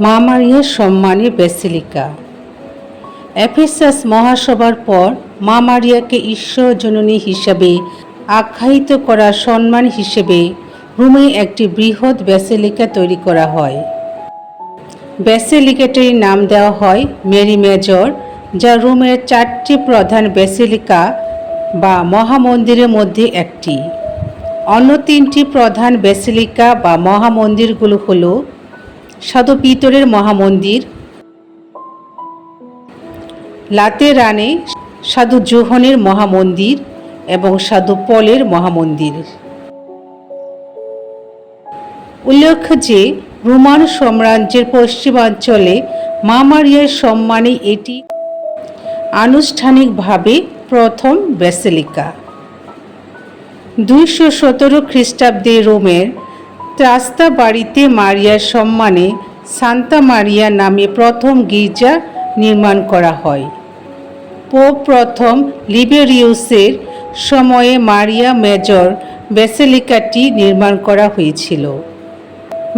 মা মারিয়ার সম্মানে basilica. Ephesus মহাসভার পর মা মারিয়াকে ঈশ্বর জননী হিসাবে আখ্যায়িত করার সম্মান হিসেবে রোমে একটি বৃহৎ ব্যাসিলিকা তৈরি করা হয়। ব্যাসিলিকাটির নাম দেওয়া হয় মেরি মেজর, যা রোমের 4টি প্রধান ব্যাসিলিকা বা মহামন্দিরের মধ্যে একটি। অন্য 3টি প্রধান ব্যাসিলিকা বা মহামন্দিরগুলো হল সাধু পিতরের মহামন্দির, লাতেরানে সাধু জোহনের মহামন্দির এবং সাধু পলের মহামন্দির। উল্লেখ্য যে রোমান সাম্রাজ্যের পশ্চিমাঞ্চলে মা মারিয়ার সম্মানে এটি আনুষ্ঠানিকভাবে প্রথম ব্যাসিলিকা। 217 খ্রিস্টাব্দে রোমের ত্রাস্তাবাড়িতে মারিয়ার সম্মানে সান্তা মারিয়া নামে প্রথম গির্জা নির্মাণ করা হয়। পোপ প্রথম লিবেরিয়াসের সময়ে মারিয়া মেজর ব্যাসিলিকাটি নির্মাণ করা হয়েছিল।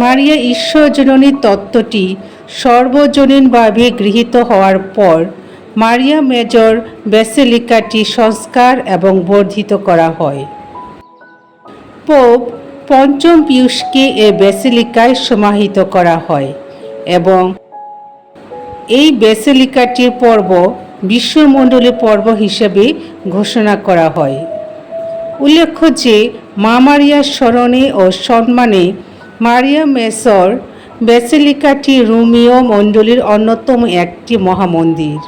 মারিয়া ঈশ্বরজননী তত্ত্বটি সর্বজনীনভাবে গৃহীত হওয়ার পর মারিয়া মেজর ব্যাসিলিকাটি সংস্কার এবং বর্ধিত করা হয়। পোপ পঞ্চম পিউসকে এই ব্যাসিলিকায় সমাহিত করা হয় এবং এই ব্যাসিলিকাটির পর্ব বিশ্বমণ্ডলী পর্ব হিসেবে ঘোষণা করা হয়। উল্লেখ্য যে মা মারিয়ার স্মরণে ও সম্মানে মারিয়া মেজর ব্যাসিলিকাটি রোমীয় মণ্ডলীর অন্যতম একটি মহামন্দির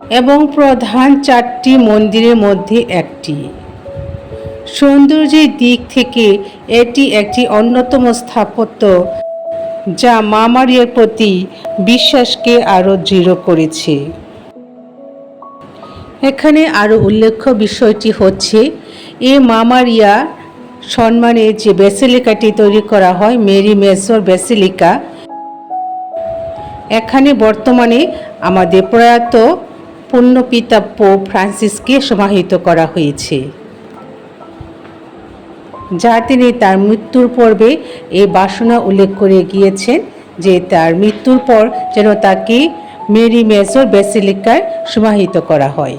এবং প্রধান 4টি মন্দিরের মধ্যে একটি। সৌন্দর্যের দিক থেকে এটি একটি অন্যতম স্থাপত্য যা মা মারিয়ার প্রতি বিশ্বাসকে আরও দৃঢ় করেছে। এখানে আরও উল্লেখ্য বিষয়টি হচ্ছে এই মা মারিয়া সম্মানে যে ব্যাসিলিকাটি তৈরি করা হয় মেরি মেজর ব্যাসিলিকা, এখানে বর্তমানে আমাদের প্রয়াত পুণ্যপিতা পোপ ফ্রান্সিসকে সমাহিত করা হয়েছে, যা তিনি তার মৃত্যুর পূর্বে এই বাসনা উল্লেখ করে গিয়েছেন যে তার মৃত্যুর পর যেন তাকে মেরি মেজর ব্যাসিলিকায় সমাহিত করা হয়।